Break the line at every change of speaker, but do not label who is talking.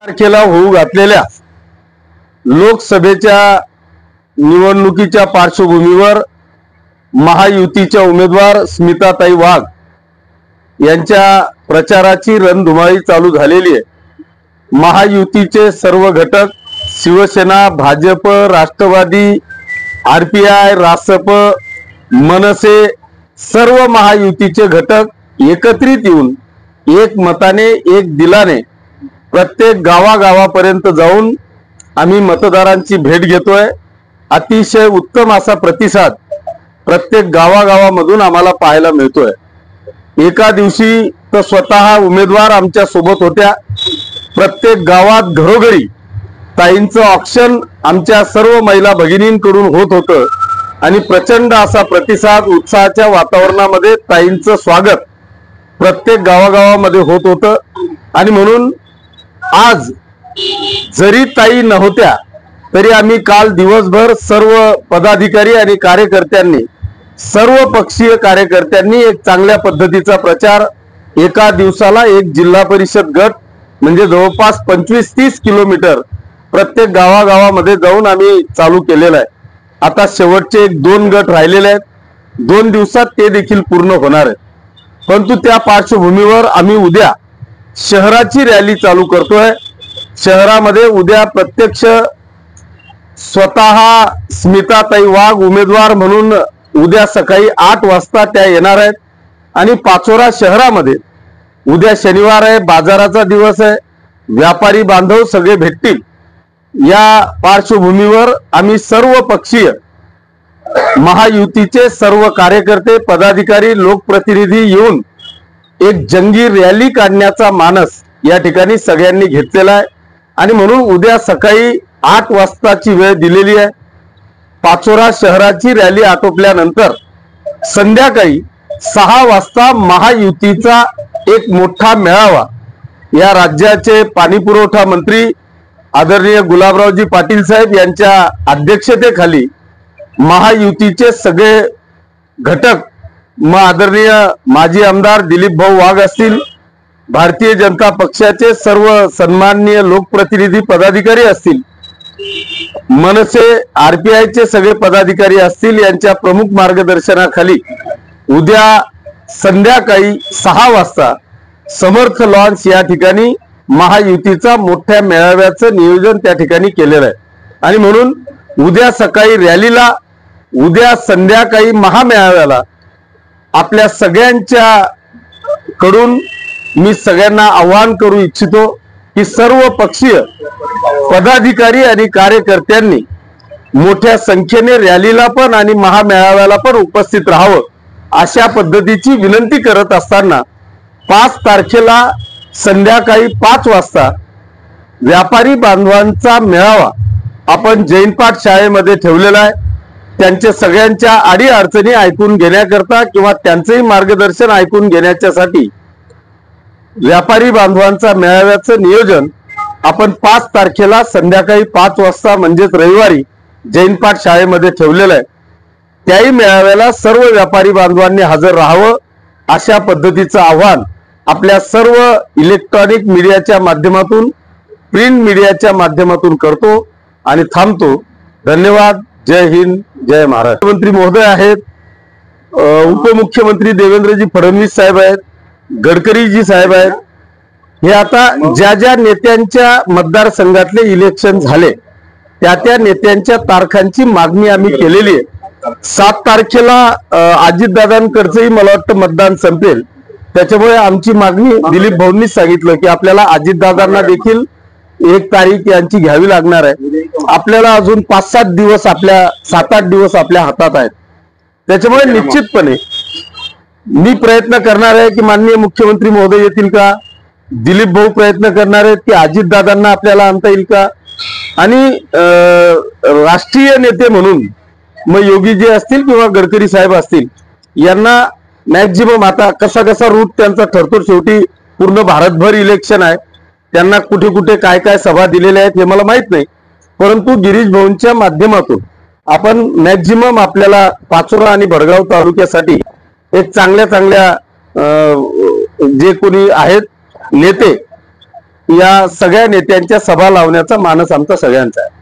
तारखेला होऊ घातलेल्या लोकसभेच्या निवडणुकीच्या पार्श्वभूमीवर महायुतीच्या उमेदवार स्मिताताई वाघ यांच्या प्रचाराची रणधुमाळी चालू झालेली आहे। महायुतीचे सर्व घटक शिवसेना, भाजप, राष्ट्रवादी, आरपीआय, रासप, मनसे सर्व महायुतीचे घटक एकत्रित येऊन एक मताने एक दिलाने प्रत्येक गावागावापर्यंत जाऊन आम्ही मतदारांची भेट घेतोय। अतिशय उत्तम असा प्रतिसाद प्रत्येक गावागावामधून आम्हाला पाहायला मिळतोय। एका दिवशी तर स्वतः उमेदवार आमच्या सोबत होत्या। प्रत्येक गावात घरोघरी ताईंचं ऑक्शन आमच्या सर्व महिला भगिनींकडून होत होतं आणि प्रचंड असा प्रतिसाद उत्साहाच्या वातावरणामध्ये ताईंचं स्वागत प्रत्येक गावागावामध्ये होत होतं। आणि म्हणून आज जरी ताई नव्हत्या तरी आम्ही काल दिवसभर सर्व पदाधिकारी आणि कार्यकर्त्यांनी, सर्व पक्षीय कार्यकर्त्यांनी एक चांगल्या पद्धतीचा प्रचार, एका दिवसाला एक जिल्हा परिषद गट म्हणजे जवळपास 25-30 किलोमीटर प्रत्येक गावागावामध्ये जाऊन आम्ही चालू केलेला आहे। आता शेवटचे 2 गट राहिलेले आहेत। 2 दिवसात ते देखील पूर्ण होणार आहेत। परंतु त्या पार्श्वभूमीवर आम्ही उद्या शहराची रॅली चालू करतोय। शहरामध्ये उद्या प्रत्यक्ष स्वतः स्मिताताई वाघ उमेदवार म्हणून उद्या सकाळी 8 वाजता त्या येणार आहेत आणि पाचोरा शहरामध्ये उद्या शनिवार आहे, बाजाराचा दिवस आहे, व्यापारी बांधव सगळे भेटतील। या पार्श्वभूमीवर आम्ही सर्व पक्षीय महायुतीचे सर्व कार्यकर्ते, पदाधिकारी, लोकप्रतिनिधी येऊन एक जंगी रॅली काढण्याचा मानस या ठिकाणी सगळ्यांनी घेतलेला आहे। आणि म्हणून उद्या सकाळी 8 वाजताची वेळ दिलेली आहे। पाचोरा शहराची रॅली आटोपल्यानंतर संध्याकाळी 6 वाजता महायुतीचा एक मोठा मेळावा या राज्याचे पाणीपुरवठा मंत्री आदरणीय गुलाबरावजी पाटील साहेब यांच्या अध्यक्षतेखाली महायुतीचे सगळे घटक, आदरणीय माजी आमदार दिलीप भाऊ वाघ असतील, भारतीय जनता पक्षाचे सर्व सन्माननीय लोकप्रतिनिधी पदाधिकारी असतील, मनसे, आरपीआयचे सगळे पदाधिकारी असतील, यांच्या प्रमुख मार्गदर्शनाखाली उद्या संध्याकाळी 6 वाजता समर्थ लॉन्स या ठिकाणी महायुतीचा मोठ्या मेळाव्याचं नियोजन त्या ठिकाणी केलेलं आहे। आणि म्हणून उद्या सकाळी रॅलीला, उद्या संध्याकाळी महामेळाव्याला आपल्या सगळ्यांच्या कडून मी सगळ्यांना आवाहन करू इच्छितो की सर्व पक्षीय पदाधिकारी आणि कार्यकर्त्यांनी मोठ्या संख्येने रॅलीला पण आणि महामेळाव्याला पण उपस्थित राहावं अशा पद्धतीची विनंती करत असताना 5 तारखेला संध्याकाळी 5 वाजता व्यापारी बांधवांचा मेळावा आपण जैनपाठ शाळेमध्ये ठेवलेला आहे। त्यांच्या सगळ्यांच्या अडी अडचणी ऐकून घेण्याकरता किंवा त्यांचेही मार्गदर्शन ऐकून घेण्याच्यासाठी व्यापारी बांधवांचा मेळाव्याचं नियोजन आपण 5 तारखेला संध्याकाळी 5 वाजता म्हणजेच रविवारी जैनपाठ शाळेमध्ये ठेवलेलं आहे। त्याही मेळाव्याला सर्व व्यापारी बांधवांनी हजर राहावं अशा पद्धतीचं आव्हान आपल्या सर्व इलेक्ट्रॉनिक मीडियाच्या माध्यमातून, प्रिंट मीडियाच्या माध्यमातून करतो आणि थांबतो। धन्यवाद। जय हिंद, जय महाराष्ट्र। मुख्यमंत्री महोदय आहेत, उपमुख्यमंत्री देवेंद्रजी फडणवीस साहेब आहेत, गडकरीजी साहेब आहेत। हे आता ज्या ज्या नेत्यांच्या मतदारसंघातले इलेक्शन झाले त्या नेत्यांच्या तारखांची मागणी आम्ही केलेली आहे। 7 तारखेला अजितदादांकडचंही मला वाटतं मतदान संपेल, त्याच्यामुळे आमची मागणी दिलीप भाऊंनीच सांगितलं की आपल्याला अजितदादांना देखील 1 तारीख यांची घ्यावी लागणार आहे। आपल्याला अजून 5-7 दिवस, आपल्या 7-8 दिवस आपल्या हातात आहेत। त्याच्यामुळे निश्चितपणे मी प्रयत्न करणार आहे की माननीय मुख्यमंत्री महोदय येतील का, दिलीप भाऊ प्रयत्न करणार आहेत की अजितदादांना आपल्याला आणता येईल का, आणि राष्ट्रीय नेते म्हणून मग योगीजी असतील किंवा गडकरी साहेब असतील यांना मॅक्झिमम आता कसा कसा रूट त्यांचा ठरतो, शेवटी पूर्ण भारतभर इलेक्शन आहे, त्यांना कुठे कुठे काय काय सभा दिलेल्या आहेत हे मला माहित नाही, परंतु गिरीश भाऊंच्या माध्यमातून आपण मॅक्झिमम आपल्याला पाचोरा आणि भडगाव तालुक्यासाठी एक चांगल्या जे कोणी आहेत नेते या सगळ्या नेत्यांच्या सभा लावण्याचा मानस आमचा सगळ्यांचा आहे.